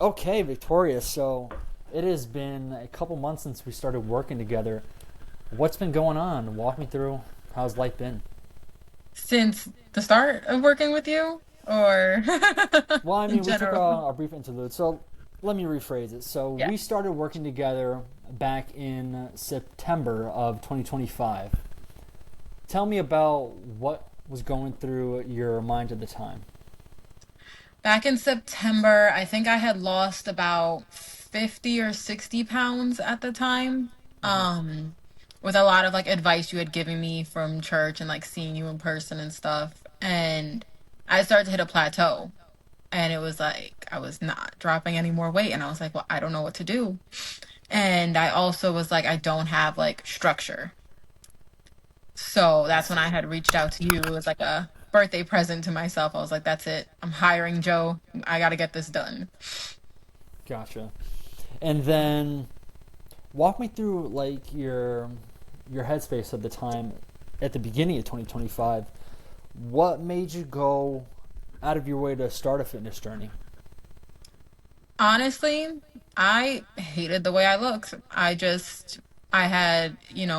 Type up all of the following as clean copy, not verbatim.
Okay, Victoria. So it has been a couple months since we started working together. What's been going on? Walk me through how's life been? Since the start of working with you, or Well, I in mean, we took a, general? a brief interlude. So let me rephrase it. So Yeah. we started working together back in September of 2025. Tell me about what was going through your mind at the time. Back in September, I think I had lost about 50 or 60 pounds at the time. Hmm. Um, with a lot of like advice you had given me from church and like seeing you in person and stuff. And I started to hit a plateau. And it was like I was not dropping any more weight. And I was like, well, I don't know what to do. And I also was like, I don't have like structure. So I that's when I see. had reached out to you. It was like a birthday present to myself. I was like, that's it. I'm hiring Joe. I got to get this done. Gotcha. And then walk me through like your headspace at the time at the beginning of 2025. What made you go out of your way to start a fitness journey? Honestly, I hated the way I looked. I had,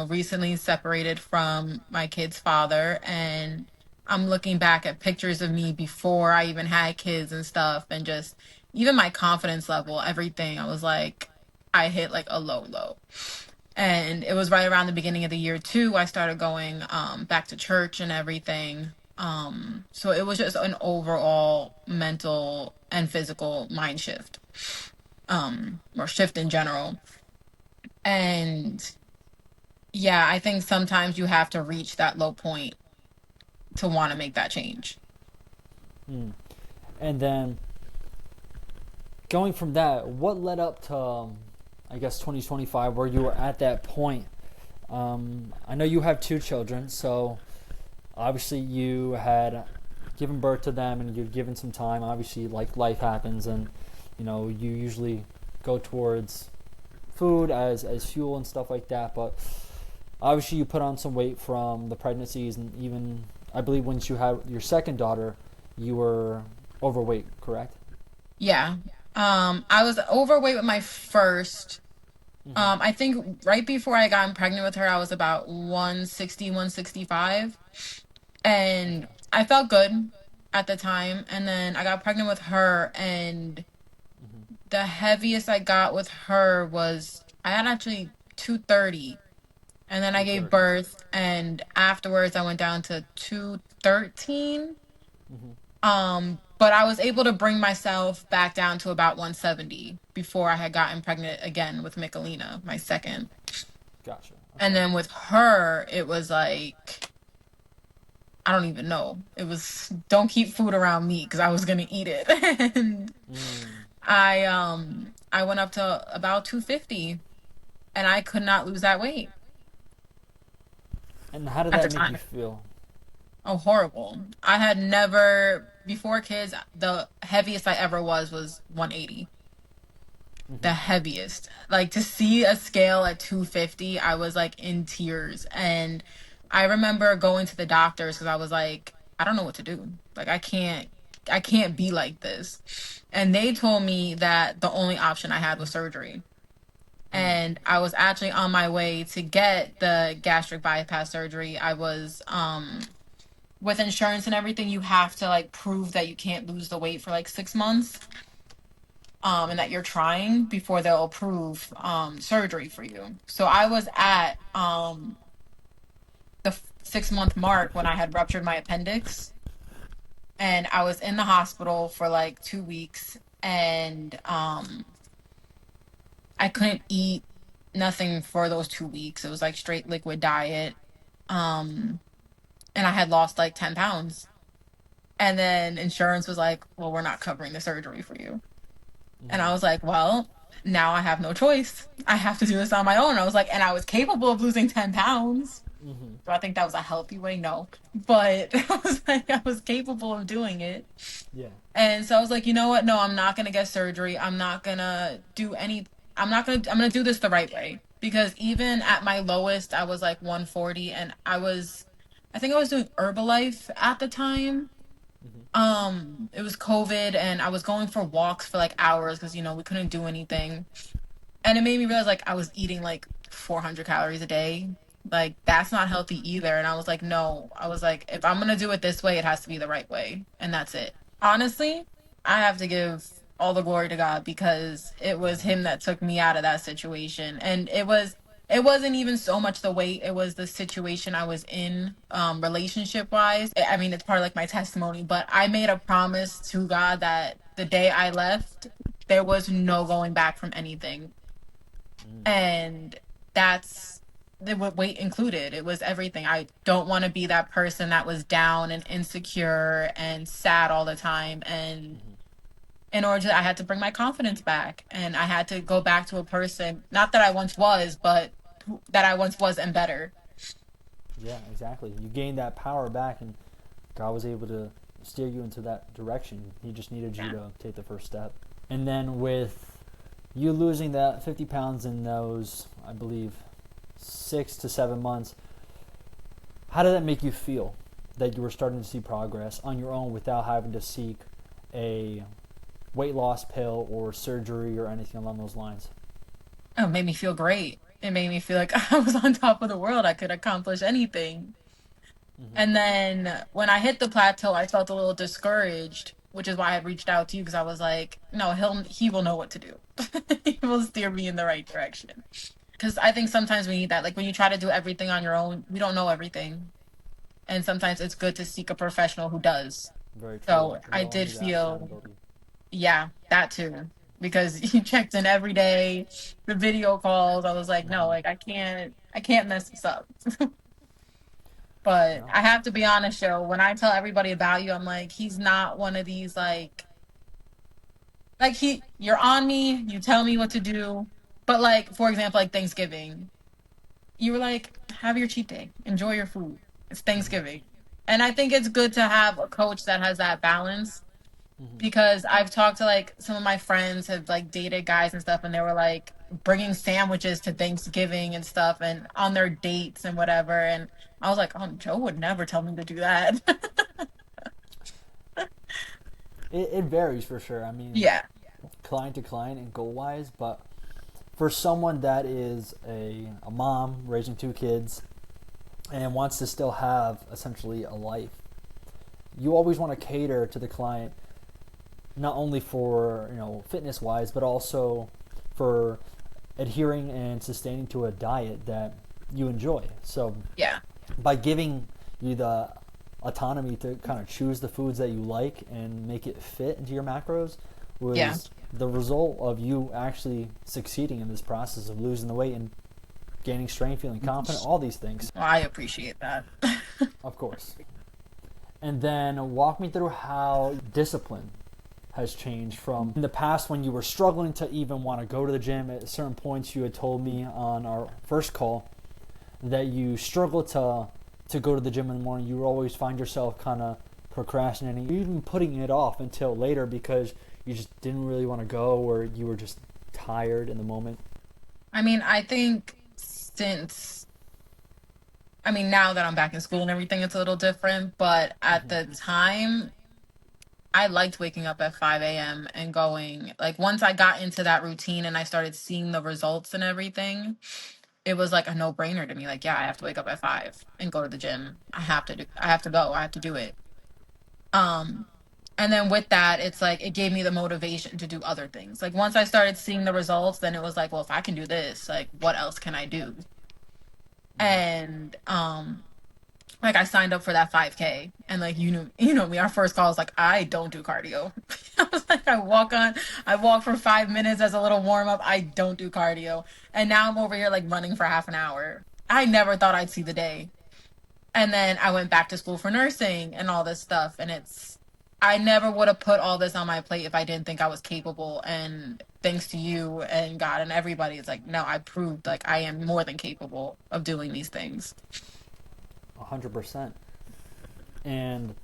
recently separated from my kid's father, and I'm looking back at pictures of me before I even had kids and stuff, and just even my confidence level, everything. I was like, I hit like a low, low. And it was right around the beginning of the year too. I started going back to church and everything. So it was just an overall mental and physical mind shift, or shift in general. And yeah, I think sometimes you have to reach that low point to want to make that change. Hmm. And then going from that, what led up to I guess 2025 where you were at that point? I know you have two children, so obviously you had given birth to them and you'd given some time. Obviously, like life happens, and you usually go towards food as fuel and stuff like that. But obviously, you put on some weight from the pregnancies, and even I believe once you had your second daughter, you were overweight, correct? Yeah. I was overweight with my first. Mm-hmm. I think right before I got pregnant with her, I was about 160, 165. And I felt good at the time. And then I got pregnant with her, and Mm-hmm. the heaviest I got with her was I had actually 230. And then I gave 230. birth, and afterwards I went down to 213. Mm-hmm. But I was able to bring myself back down to about 170 before I had gotten pregnant again with Michelina, my second. Gotcha. And Okay. then with her, it was like I don't even know. It was don't keep food around me because I was gonna eat it. And Mm. I went up to about 250, and I could not lose that weight And how did at the that make you time. feel? Oh, horrible. I had never before kids, the heaviest I ever was 180. The Mm-hmm. heaviest. Like to see a scale at 250, I was like in tears. And I remember going to the doctors because I was like, I don't know what to do. Like I can't be like this. And they told me that the only option I had was surgery. Mm. And I was actually on my way to get the gastric bypass surgery. I was with insurance and everything, you have to like prove that you can't lose the weight for like 6 months, and that you're trying before they'll approve surgery for you. So I was at the 6 month mark when I had ruptured my appendix, and I was in the hospital for like 2 weeks, and I couldn't eat nothing for those 2 weeks. It was like straight liquid diet. Um, and I had lost like 10 pounds. And then insurance was like, well, we're not covering the surgery for you. And Mm-hmm. I was like, well, now I have no choice. I have to do this on my own. I was like, and I was capable of losing 10 pounds. Mm-hmm. Do I think that was a healthy way? No. But I was like, I was capable of doing it. Yeah. And so I was like, you know what? No, I'm not going to get surgery. I'm not going to do any, I'm going to do this the right way. Because even at my lowest, I was like 140, and I think I was doing Herbalife at the time. It was COVID and I was going for walks for like hours because we couldn't do anything. And it made me realize like I was eating like 400 calories a day. Like that's not healthy either. And I was like, no, I was like, if I'm gonna do it this way, it has to be the right way. And that's it. Honestly, I have to give all the glory to God because it was him that took me out of that situation. And it wasn't even so much the weight, it was the situation I was in, relationship wise. I mean, it's part of like my testimony, but I made a promise to God that the day I left, there was no going back from anything. Mm, And that's the weight included. It was everything. I don't want to be that person that was down and insecure and sad all the time. And mhm. in order to, I had to bring my confidence back, and I had to go back to a person, not that I once was, but that I once was and better. Yeah, exactly. You gained that power back, and God was able to steer you into that direction. He just needed you Yeah. to take the first step. And then with you losing that 50 pounds in those, I believe, 6 to 7 months, how did that make you feel that you were starting to see progress on your own without having to seek a weight loss pill or surgery or anything along those lines? Oh, it made me feel great. It made me feel like I was on top of the world. I could accomplish anything. Mm-hmm. And then when I hit the plateau, I felt a little discouraged, which is why I reached out to you because I was like, no, he will know what to do. He will steer me in the right direction. Because I think sometimes we need that. Like when you try to do everything on your own, we don't know everything. And sometimes it's good to seek a professional who does. Very true. So We I all did need that feel, accountability. yeah, that too. Because you checked in every day, the video calls. I was like, no, Mm-hmm. like I can't mess this up. But No. I have to be honest, Joe. When I tell everybody about you, I'm like, he's not one of these like you're on me, you tell me what to do. But like, for example, like Thanksgiving, you were like, have your cheat day, enjoy your food. It's Mm-hmm. Thanksgiving. And I think it's good to have a coach that has that balance Mm-hmm. because I've talked to like some of my friends have like dated guys and stuff, and they were like bringing sandwiches to Thanksgiving and stuff and on their dates and whatever. And I was like, oh, Joe would never tell me to do that. It varies for sure. I mean, Yeah. client to client and goal wise, but for someone that is a mom raising 2 kids and wants to still have essentially a life, you always want to cater to the client not only for fitness wise, but also for adhering and sustaining to a diet that you enjoy. So Yeah. by giving you the autonomy to kind of choose the foods that you like and make it fit into your macros Yeah. was the result of you actually succeeding in this process of losing the weight and gaining strength, feeling confident, all these things, Well, I appreciate that. of course. And then walk me through how discipline has changed from in the past when you were struggling to even want to go to the gym. At certain points, you had told me on our first call that you struggle to go to the gym in the morning. You always find yourself kind of procrastinating, even putting it off until later because you just didn't really want to go or you were just tired in the moment. I mean, I think since, I mean, now that I'm back in school and everything, it's a little different. But at Mm-hmm. the time, I liked waking up at 5 a.m. and going. Like, once I got into that routine and I started seeing the results and everything, it was like a no-brainer to me. Like, yeah, I have to wake up at 5 and go to the gym. I have to go. I have to do it. Um, and then with that, it's like it gave me the motivation to do other things. Like once I started seeing the results, then it was like, well, if I can do this, like what else can I do? Mm-hmm. And like I signed up for that 5K, and like you know me, our first call was like, I don't do cardio. I was like, I walk for 5 minutes as a little warm up. I don't do cardio. And now I'm over here like running for half an hour. I never thought I'd see the day. And then I went back to school for nursing and all this stuff. And I never would have put all this on my plate if I didn't think I was capable. And thanks to you and God and everybody, it's like, no, I proved like I am more than capable of doing these things. 100%. And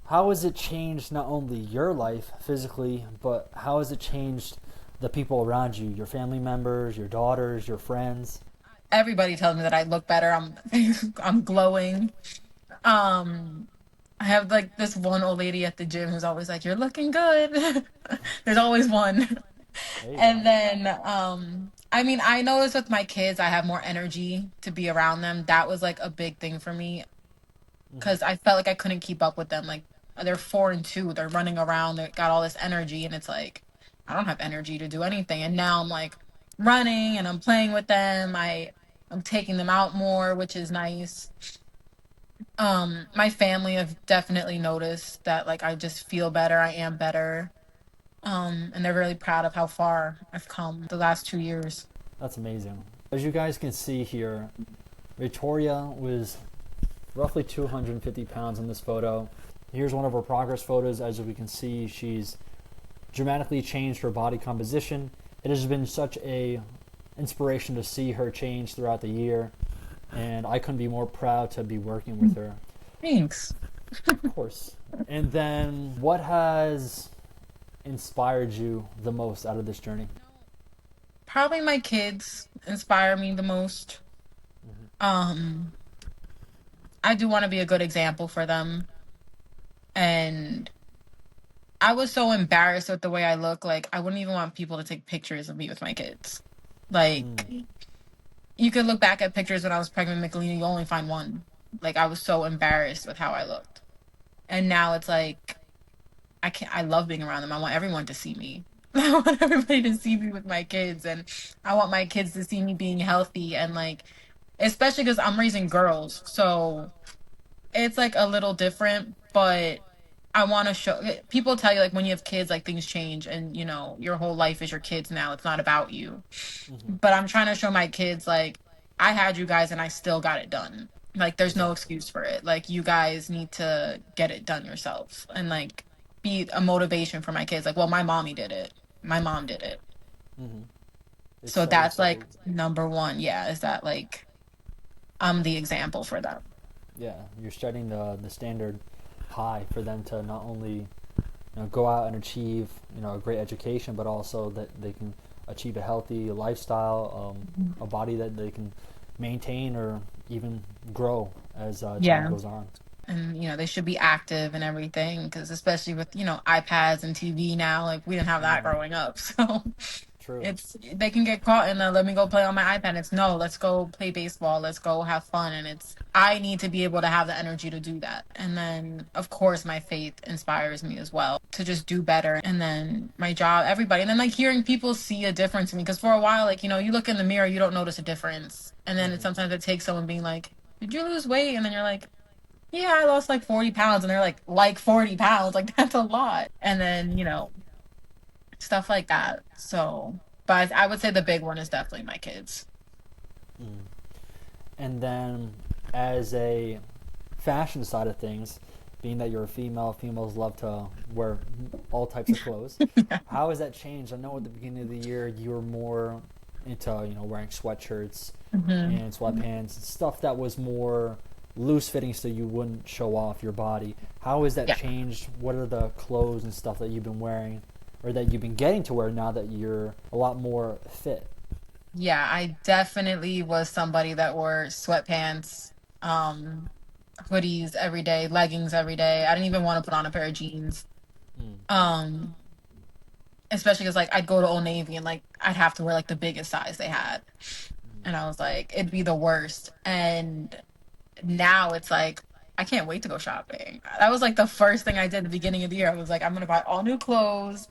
how has it changed not only your life physically, but how has it changed the people around you, your family members, your daughters, your friends? Everybody tells me that I look better. I'm I'm glowing. Um I have like this one old lady at the gym who's always like, "You're looking good." There's always one. There you And go. then I mean, I noticed with my kids I have more energy to be around them. That was like a big thing for me Hmm. because I felt like I couldn't keep up with them. Like they're 4 and 2, they're running around, they got all this energy, and it's like I don't have energy to do anything. And now I'm like running and I'm playing with them. I'm taking them out more, which is nice. My family have definitely noticed that like I just feel better, I am better. And they're really proud of how far I've come the last 2 years. That's amazing. As you guys can see here, Victoria was roughly 250 pounds in this photo. Here's one of her progress photos. As we can see, she's dramatically changed her body composition. It has been such a inspiration to see her change throughout the year, and I couldn't be more proud to be working with her. Thanks. Of course. And then, what has inspired you the most out of this journey? Probably my kids inspire me the most. Mm-hmm. Um, I do want to be a good example for them. And I was so embarrassed with the way I look. Like, I wouldn't even want people to take pictures of me with my kids. Like, Mm. you could look back at pictures when I was pregnant with Michelina, you only find one. Like, I was so embarrassed with how I looked. And now it's like, I love being around them. I want everyone to see me. I want everybody to see me with my kids. And I want my kids to see me being healthy and like, especially because I'm raising girls. So it's like a little different, but I want to show people tell you like when you have kids, like things change and you know, your whole life is your kids now. It's not about you. Mm-hmm. But I'm trying to show my kids like I had you guys and I still got it done. Like there's no Exactly. excuse for it. Like you guys need to get it done yourselves and like be a motivation for my kids. Like, well, my mommy did it. My mom did it. Mm-hmm. It's So setting that's such like a number one. Yeah, is that like I'm the example for them. yeah. You're setting the standard high for them to not only go out and achieve a great education, but also that they can achieve a healthy lifestyle, a body that they can maintain or even grow as time Yeah. goes on. And you know they should be active and everything because especially with iPads and TV now, like we didn't have that Mm, growing up. So true. it's they can get caught in the let me go play on my iPad. It's no, let's go play baseball, let's go have fun. And it's I need to be able to have the energy to do that. And then of course my faith inspires me as well to just do better. And then my job, everybody, and then like hearing people see a difference in me because for a while, like you look in the mirror, you don't notice a difference, and then Hmm. sometimes it takes someone being like, did you lose weight? And then you're like, yeah, I lost like 40 pounds. And they're like 40 pounds. Like, that's a lot. And then, stuff like that. So, but I would say the big one is definitely my kids. Mm. And then, as a fashion side of things, being that you're a female, females love to wear all types of clothes. How has that changed? I know at the beginning of the year you were more into wearing sweatshirts Hmm. and sweatpants, stuff that was more loose fitting so you wouldn't show off your body. How has that Yeah. changed? What are the clothes and stuff that you've been wearing or that you've been getting to wear now that you're a lot more fit? Yeah, I definitely was somebody that wore sweatpants, um, hoodies every day, leggings every day. I didn't even want to put on a pair of jeans. Mm. Um, Especially because like I'd go to Old Navy and like I'd have to wear like the biggest size they had. Mm. And I was like, it'd be the worst. And now it's like I can't wait to go shopping. That was like the first thing I did at the beginning of the year. I was like, I'm gonna buy all new clothes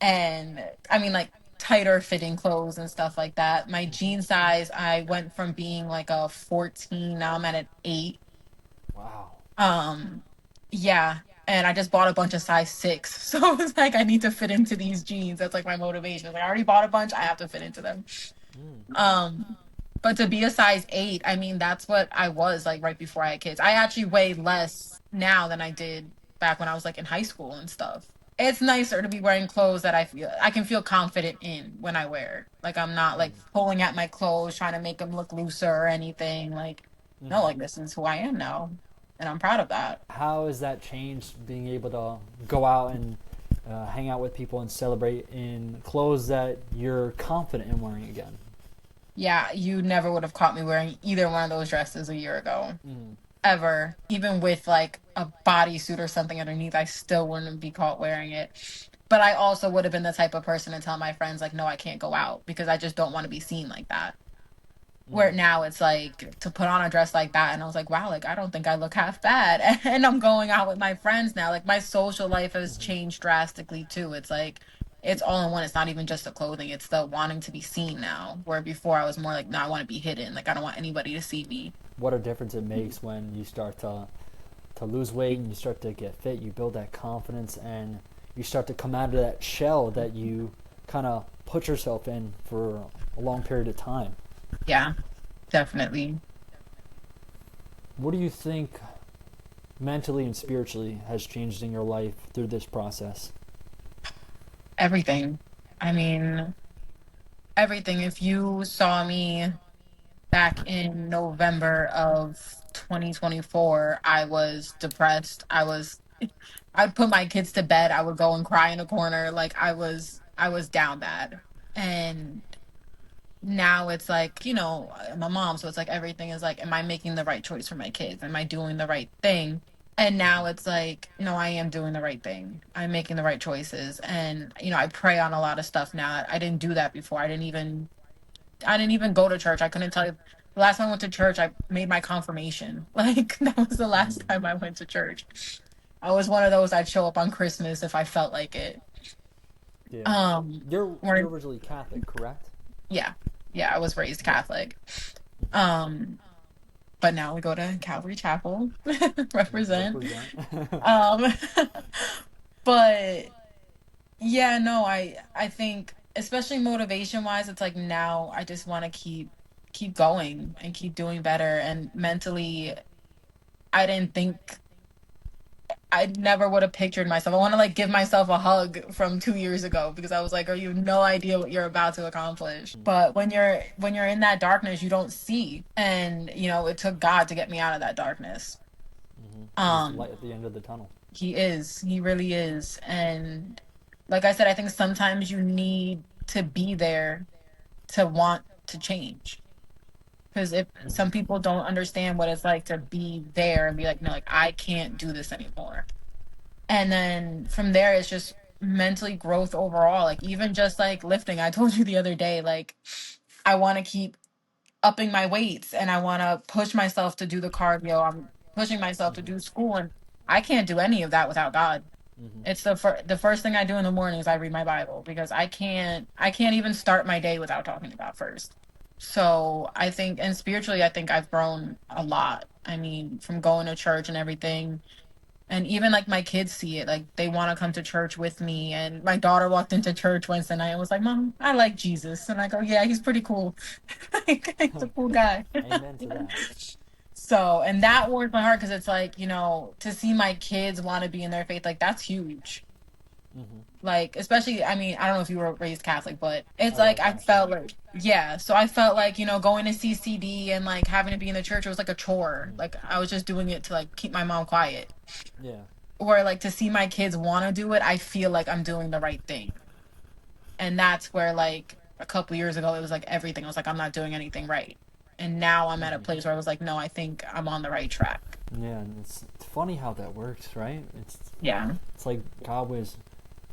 and I mean like tighter fitting clothes and stuff like that. My Mm-hmm. jean size, I went from being like a 14, now I'm at an 8. Wow. Um yeah. And I just bought a bunch of size 6. So it's like I need to fit into these jeans. That's like my motivation. Like I already bought a bunch, I have to fit into them. Mm. Um, but to be a size 8, I mean, that's what I was like right before I had kids. I actually weigh less now than I did back when I was like in high school and stuff. It's nicer to be wearing clothes that I can feel confident in when I wear. Like I'm not like pulling at my clothes trying to make them look looser or anything. Like no, Mm-hmm. like this is who I am now, and I'm proud of that. How has that changed being able to go out and hang out with people and celebrate in clothes that you're confident in wearing again? Yeah, you never would have caught me wearing either one of those dresses a year ago. Mm. ever. Even with like a bodysuit or something underneath, I still wouldn't be caught wearing it. But I also would have been the type of person to tell my friends, like, no, I can't go out because I just don't want to be seen like that. Where Mm. now it's like to put on a dress like that, and I was like, wow, like I don't think I look half bad. And I'm going out with my friends now. Like my social life has Hmm. changed drastically too. It's like it's all in one. It's not even just the clothing, it's the wanting to be seen now. Where before I was more like, no, I want to be hidden. Like I don't want anybody to see me. What a difference it makes when you start to lose weight and you start to get fit. You build that confidence and you start to come out of that shell that you kind of put yourself in for a long period of time. Yeah, definitely. What do you think mentally and spiritually has changed in your life through this process? Everything. I mean, everything. If you saw me back in November of 2024, I was depressed. I'd put my kids to bed. I would go and cry in a corner. Like I was down bad. And now it's like, I'm a mom, so it's like everything is like, am I making the right choice for my kids? Am I doing the right thing? And now it's like, no, I am doing the right thing. I'm making the right choices. And, I pray on a lot of stuff now. I didn't do that before. I didn't even go to church. I couldn't tell you. The last time I went to church, I made my confirmation. Like that was the last Mm. time I went to church. I was one of those I'd show up on Christmas if I felt like it. Yeah. Um, You're or originally Catholic, correct? yeah, yeah, I was raised Yeah. Catholic. Hmm. Um, but now we go to Calvary Chapel, represent. Represent. Um, but yeah, no, I think especially motivation wise, it's like now I just want to keep going and keep doing better. And mentally, I didn't think I never would have pictured myself. I want to like give myself a hug from 2 years ago because I was like, oh, you have no idea what you're about to accomplish. But when you're in that darkness, you don't see. And it took God to get me out of that darkness. Hmm. He's the Um, light at the end of the tunnel. he is. He really is. And like I said, I think sometimes you need to be there to want to change. Because if Hmm. some people don't understand what it's like to be there and be like, no, like I can't do this anymore. And then from there, it's just mentally growth overall. Like even just like lifting, I told you the other day, like I want to keep upping my weights and I want to push myself to do the cardio. I'm pushing myself to Hmm. do school, and I can't do any of that without God. Hmm. It's the first thing I do in the morning is I read my Bible because I can't even start my day without talking to God first. So I think, and spiritually, I think I've grown a lot. I mean, from going to church and everything, and even like my kids see it, like they want to come to church with me. And my daughter walked into church Wednesday night and was like, "Mom, I like Jesus." And I go, "Yeah, he's pretty cool. Like, he's a cool guy." Amen to that. So, and that warms my heart because it's like, to see my kids want to be in their faith, like that's huge. Hmm. Like, especially, I mean, I don't know if you were raised Catholic, but it's I like was I felt actually. like, yeah. So I felt like, going to CCD and like having to be in the church, it was like a chore. Hmm. Like I was just doing it to like keep my mom quiet. Yeah. Or like to see my kids want to do it, I feel like I'm doing the right thing. And that's where like a couple years ago, it was like everything. I was like, I'm not doing anything right. And now I'm at a Hmm. place where I was like, no, I think I'm on the right track. Yeah, and it's funny how that works, right? Yeah. It's like God was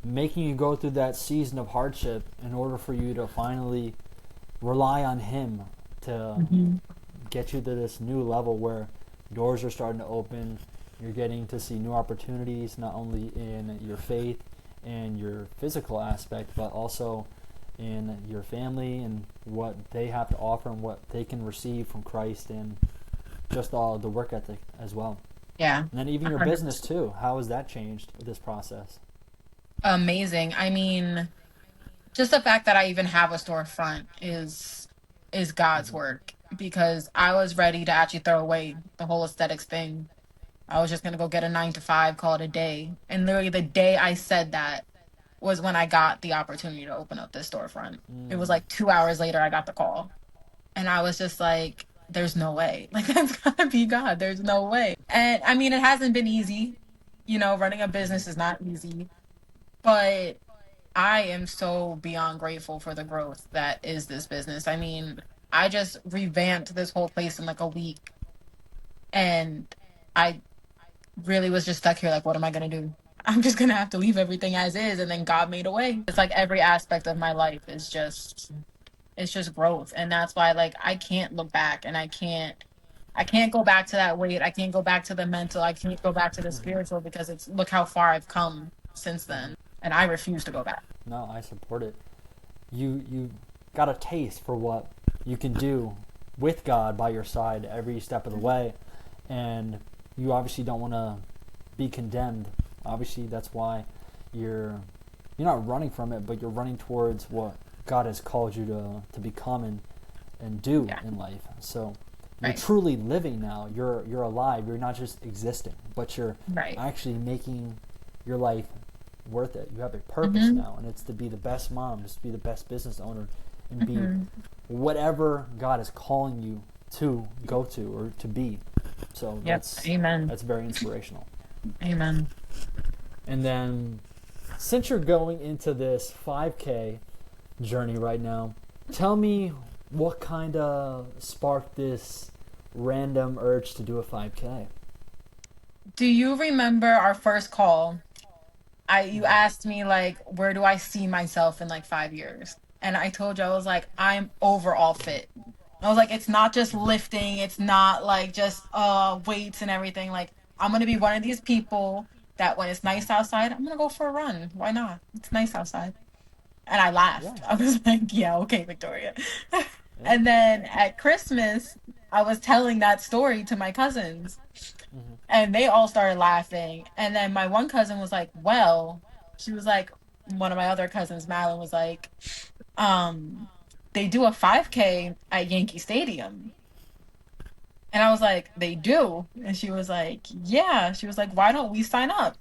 making you go through that season of hardship in order for you to finally rely on Him to Hmm. get you to this new level where doors are starting to open. You're getting to see new opportunities, not only in your faith and your physical aspect, but also in your family and what they have to offer and what they can receive from Christ, and just all the work ethic as well. Yeah. And then even your business 100%. too. How has that changed with this process? Amazing. I mean, just the fact that I even have a storefront is God's Hmm. work because I was ready to actually throw away the whole aesthetics thing. I was just gonna go get a 9 to 5, call it a day. And literally the day I said that was when I got the opportunity to open up this storefront. It was Mm. like 2 hours later I got the call. And I was just like, there's no way. Like that's gotta be God. There's no way. And I mean it hasn't been easy. Running a Hmm. business is not easy. But I am so beyond grateful for the growth that is this business. I mean, I just revamped this whole place in like a week. And I really was just stuck here. Like, what am I going to do? I'm just going to have to leave everything as is. And then God made a way. It's like every aspect of my life is just, it's just growth. And that's why, like, I can't look back and I can't go back to that weight. I can't go back to the mental. I can't go back to the Hmm. spiritual because it's look how far I've come since Hmm. then. And I refuse to go back. No, I support it. You got a taste for what you can do with God by your side every step of the way, and you obviously don't want to be condemned. Obviously, that's why you're not running from it, but you're running towards what God has called you to become and do Yeah. in life. So you're Right. truly living now. You're alive. You're not just existing, but you're Right. actually making your life worth it. You have a purpose Mm-hmm. now, and it's to be the best mom, just to be the best business owner, and be Mm-hmm. whatever God is calling you to go to or to be. So Yep. Amen. that's very inspirational. Amen. And then, since you're going into this 5K journey right now, tell me what kind of sparked this random urge to do a 5K. Do you remember our first call? You Mm-hmm. asked me like, where do I see myself in like 5 years? And I told you I was like, I'm overall fit. I was like, it's not just lifting, it's not like just weights and everything. Like, I'm gonna be one of these people that when it's Mm-hmm. nice outside, I'm gonna go for a run. Why not? It's nice outside. And I Yeah, laughed. I was like, yeah, okay, Victoria. yeah. And then at Christmas, I was telling that story to my cousins Mm-hmm. and they all started laughing. And then my one cousin was like, well, she was like, one of my other cousins, Madeline, was like, um, they do a 5K at Yankee Stadium. And I was like, they do. And she was like, yeah. She was like, why don't we sign up?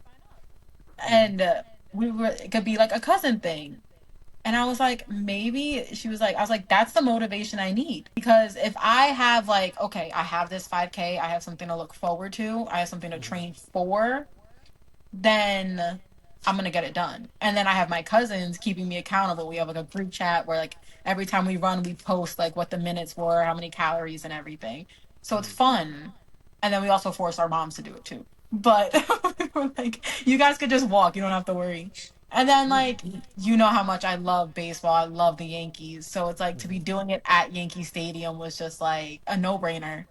Mm-hmm. And it could be like a cousin thing. And I was like, maybe she was like, I was like, that's the motivation I need. Because if I have like, okay, I have this 5K, I have something to look forward to, I have something to Mm-hmm. train for, then I'm gonna get it done. And then I have my cousins keeping me accountable. We have like a group chat where like every time we run, we post like what the minutes were, how many calories and everything. So it's Mm-hmm. fun. And then we also force our moms to do it too. But like you guys could just walk, you don't have to worry. And then Yeah. like you know how much I love baseball. I love the Yankees. So it's like to be Mm-hmm. doing it at Yankee Stadium was just like a no-brainer.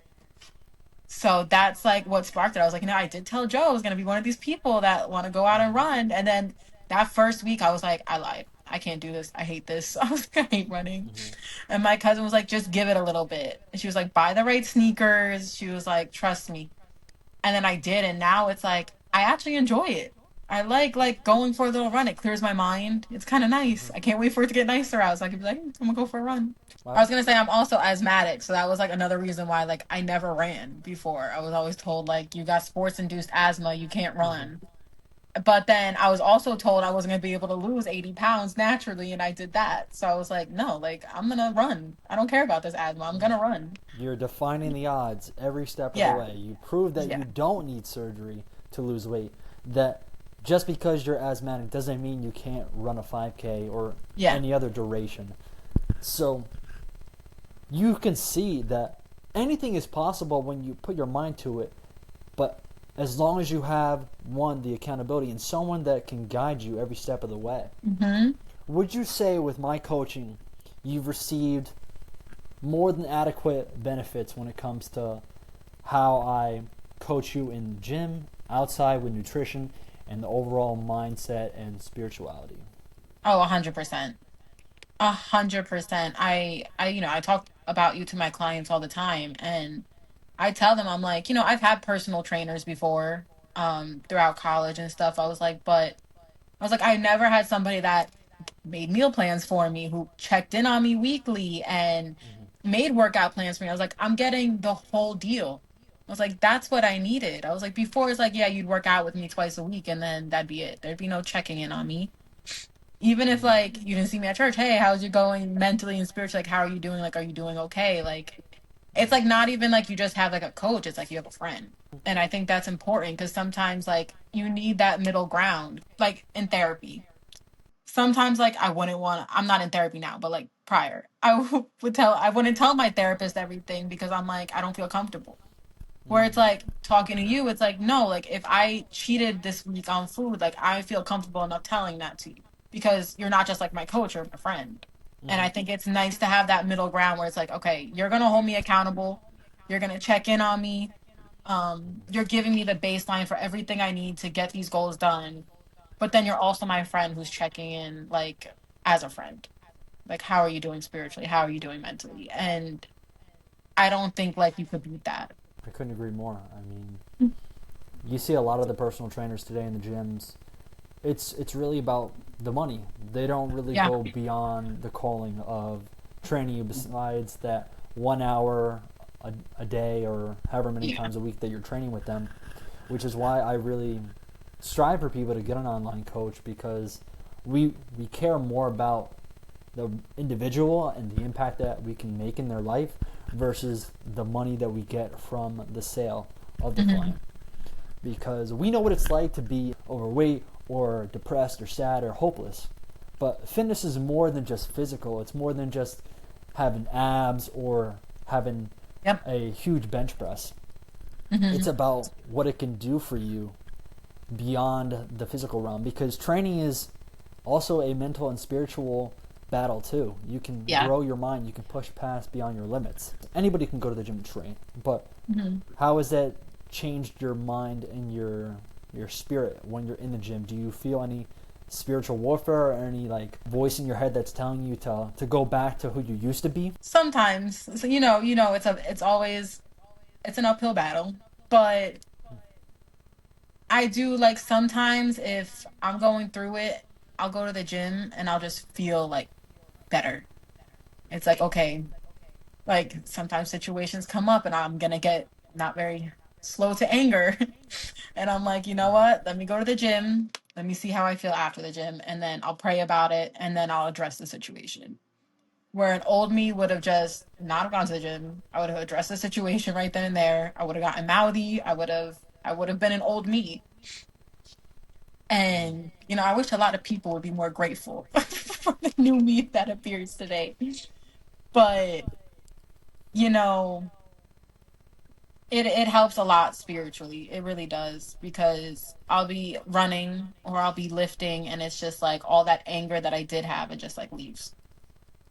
So that's like what sparked it. I was like, I did tell Joe I was gonna be one of these people that want to go out and Mm-hmm. run. And then that first week, I was like, I lied. I can't do this. I hate this. I was like, I hate running. Mm-hmm. And my cousin was like, just give it a little bit. And she was like, buy the right sneakers. She was like, trust me. And then I did, and now it's like I actually enjoy it. I like going for a little run. It clears my mind. It's kind of nice. Mm-hmm. I can't wait for it to get nicer out. So I could be like, I'm gonna go for a run. I Wow. was gonna say I'm also asthmatic, so that was like another reason why like I never ran before. I was always told like you got sports induced asthma, you can't Mm-hmm. run. But then I was also told I wasn't gonna be able to lose 80 pounds naturally, and I did that. So I was like, no, like I'm gonna run. I don't care about this asthma. I'm Mm-hmm. gonna run. You're defining the odds every step of the Yeah, way. You prove that yeah, you don't need surgery to lose weight. That just because you're asthmatic doesn't mean you can't run a 5K or yeah. any other duration. So you can see that anything is possible when you put your mind to it. But as long as you have, one, the accountability and someone that can guide you every step of the way. Mm-hmm. Would you say with my coaching, you've received more than adequate benefits when it comes to how I coach you in the gym, outside with nutrition, and the overall mindset and spirituality? Oh, 100%. 100%. I talk about you to my clients all the time, and I tell them, I'm like, I've had personal trainers before, throughout college and stuff. I was like, I never had somebody that made meal plans for me, who checked in on me weekly and Mm-hmm. made workout plans for me. I was like, I'm getting the whole deal. I was like, that's what I needed. I was like, before it's like, yeah, you'd work out with me twice a week and then that'd be it. There'd be no checking in on me. Even if Mm-hmm. like you didn't see me at church, hey, how's you going mentally and spiritually? Like, how are you doing? Like, are you doing okay? Like, it's like not even like you just have like a coach, it's like you have a friend. And I think that's important because sometimes like you need that middle ground, like in therapy. Sometimes like I'm not in therapy now, but like prior, I wouldn't tell my therapist everything because I'm like, I don't feel comfortable. Where it's like talking to you, it's like, no, like if I cheated this week on food, like I feel comfortable enough telling that to you because you're not just like my coach or my friend. And I think it's nice to have that middle ground where it's like, okay, you're gonna hold me accountable, you're gonna check in on me, you're giving me the baseline for everything I need to get these goals done. But then you're also my friend who's checking in like as a friend. Like how are you doing spiritually? How are you doing mentally? And I don't think like you could beat that. I couldn't agree more. I mean, you see a lot of the personal trainers today in the gyms. It's really about the money. They don't really Yeah. go beyond the calling of training you besides that 1 hour a day or however many Yeah. times a week that you're training with them, which is why I really strive for people to get an online coach because we care more about the individual and the impact that we can make in their life versus the money that we get from the sale of the Hmm. client. Because we know what it's like to be overweight or depressed or sad or hopeless. But fitness is more than just physical. It's more than just having abs or having Yep. a huge bench press. It's Hmm. about what it can do for you beyond the physical realm because training is also a mental and spiritual battle too. You can Yeah. grow your mind, you can push past beyond your limits. Anybody can go to the gym and train, but Hmm. how has that changed your mind and your spirit when you're in the gym? Do you feel any spiritual warfare or any like voice in your head that's telling you to go back to who you used to be? Sometimes, so it's always it's an uphill battle, but I do like sometimes if I'm going through it, I'll go to the gym and I'll just feel like better. It's like, okay, like sometimes situations come up and I'm gonna get not very slow to anger. And I'm like, you know what? Let me go to the gym. Let me see how I feel after the gym. And then I'll pray about it and then I'll address the situation. Where an old me would have just not have gone to the gym. I would have addressed the situation right then and there. I would have gotten mouthy. I would have been an old me. And I wish a lot of people would be more grateful for the new me that appears today. But you know, it helps a lot spiritually. It really does because I'll be running or I'll be lifting and it's just like all that anger that I did have it just like leaves.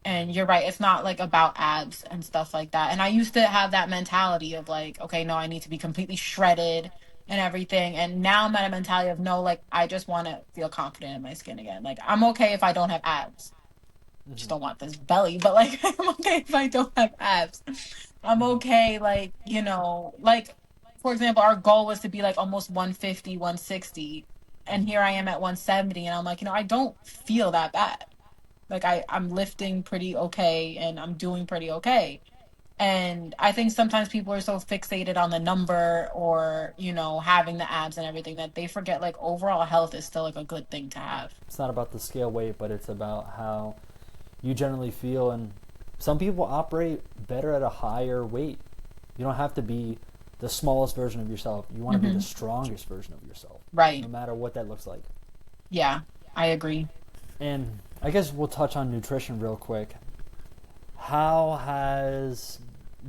And you're right, it's not like about abs and stuff like that. And I used to have that mentality of like, okay, no, I need to be completely shredded and everything. And now I'm at a mentality of no, like I just want to feel confident in my skin again. Like I'm okay if I don't have abs. Just don't want this belly, but like I'm okay if I don't have abs. I'm okay, like, like for example, our goal was to be like almost 150, 160, and here I am at 170, and I'm like, I don't feel that bad. Like I'm lifting pretty okay and I'm doing pretty okay. And I think sometimes people are so fixated on the number or, having the abs and everything that they forget like overall health is still like a good thing to have. It's not about the scale weight, but it's about how you generally feel. And some people operate better at a higher weight. You don't have to be the smallest version of yourself. You want to be the Hmm. strongest version of yourself, no Right. matter what that looks like. Yeah, I agree. And I guess we'll touch on nutrition real quick. How has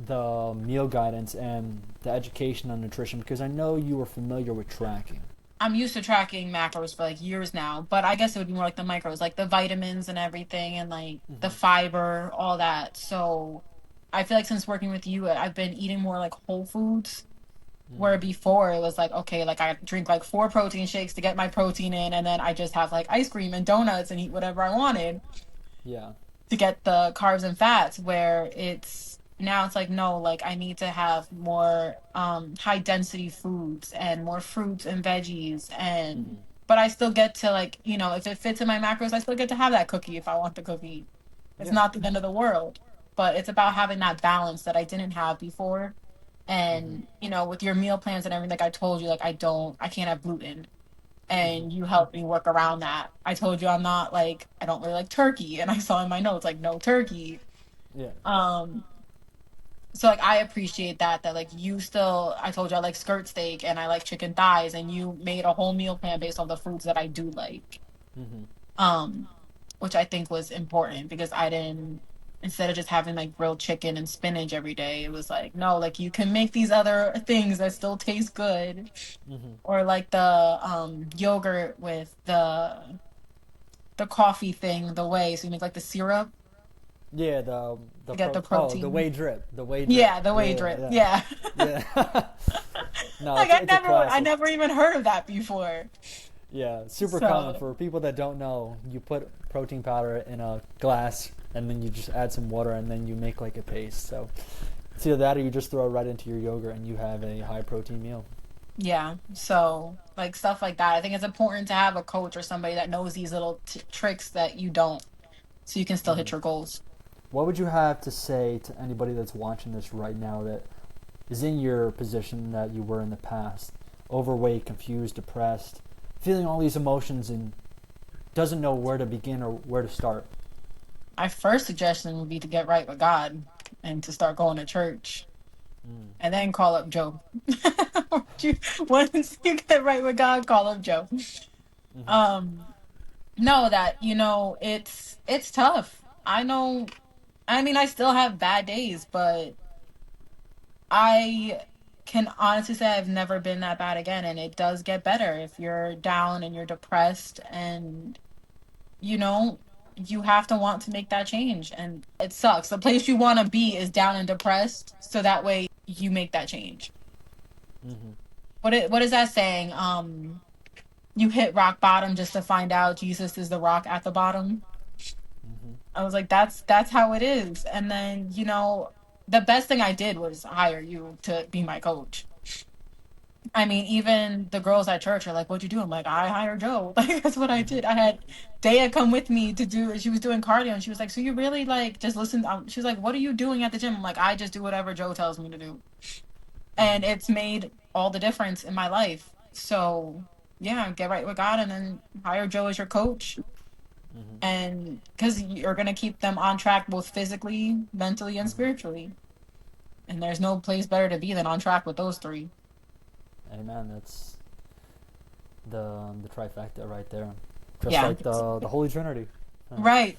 the meal guidance and the education on nutrition, because I know you were familiar with tracking. I'm used to tracking macros for like years now, but I guess it would be more like the micros, like the vitamins and everything, and like the fiber, all that. So I feel like since working with you, I've been eating more like whole foods. Where before it was like, okay, like I drink like 4 protein shakes to get my protein in, and then I just have like ice cream and donuts and eat whatever I wanted Yeah. to get the carbs and fats. Where it's now it's like, no, like I need to have more high density foods and more fruits and veggies, and but I still get to like, if it fits in my macros, I still get to have that cookie if I want the cookie. It's Yeah. not the end of the world, but it's about having that balance that I didn't have before. And with your meal plans and everything, like I told you, like I can't have gluten, and you helped me work around that. I told you I don't really like turkey, and I saw in my notes like no turkey. Yeah. um so like I appreciate that like you still, I told you I like skirt steak and I like chicken thighs, and you made a whole meal plan based on the foods that I do like. um which I think was important because I didn't. instead of just having like grilled chicken and spinach every day. It was like, no, like you can make these other things that still taste good. Hmm. Or like the yogurt with the coffee thing, the whey. So you make like the syrup Yeah, the to get the the protein. whey drip, the whey drip. Yeah, the whey Yeah, drip. yeah, Yeah. yeah. No, Like it's a I classic. never even heard of that before. Yeah, super common So for people that don't know. You put protein powder in a glass, and then you just add some water, and then you make like a paste. So it's either that, or you just throw it right into your yogurt, and you have a high protein meal. yeah, so like stuff like that. I think it's important to have a coach or somebody that knows these little tricks that you don't, so you can still Hmm. hit your goals. What would you have to say to anybody that's watching this right now that is in your position that you were in the past? Overweight, confused, depressed, feeling all these emotions and doesn't know where to begin or where to start. My first suggestion would be to get right with God and to start going to church Mm. and then call up Joe. Once you get right with God, call up Joe. Hmm. Um, know that, it's tough. I know, I mean, I still have bad days, but I can honestly say I've never been that bad again. And it does get better if you're down and you're depressed and, you know, you have to want to make that change. And it sucks. The place you want to be is down and depressed. So that way you make that change. Hmm. What is that saying? You hit rock bottom just to find out Jesus is the rock at the bottom. Hmm. I was like, that's how it is. And then, the best thing I did was hire you to be my coach. I mean, even the girls at church are like, "What'd you do?" I'm like, "I hired Joe." Like that's what I Hmm. did. I had Daya come with me to do. She was doing cardio, and she was like, "So you really like just listen?" She was like, "What are you doing at the gym?" I'm like, "I just do whatever Joe tells me to do," and Hmm. it's made all the difference in my life. So yeah, get right with God, and then hire Joe as your coach, Hmm. and because you're gonna keep them on track both physically, mentally, and Hmm. spiritually. And there's no place better to be than on track with those three. Amen. That's the trifecta right there. Just Yeah. like the Holy Trinity. Right.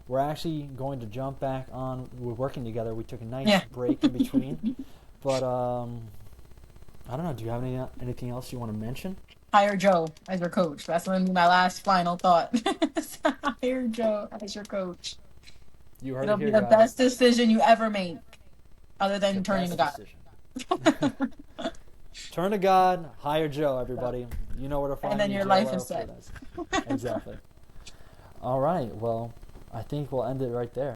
We're actually going to jump back on. We're working together. We took a nice Yeah. break in between, but I don't know. Do you have anything else you want to mention? Hire Joe as your coach. That's gonna be my last final thought. Hire Joe as your coach. You heard It'll it be here, the guys. best decision you ever make, other The than turning to best God. decision. Turn to God, hire Joe, everybody. You know where to And find then me, your J life Lo is for set. this. Exactly. All right. Well, I think we'll end it right there.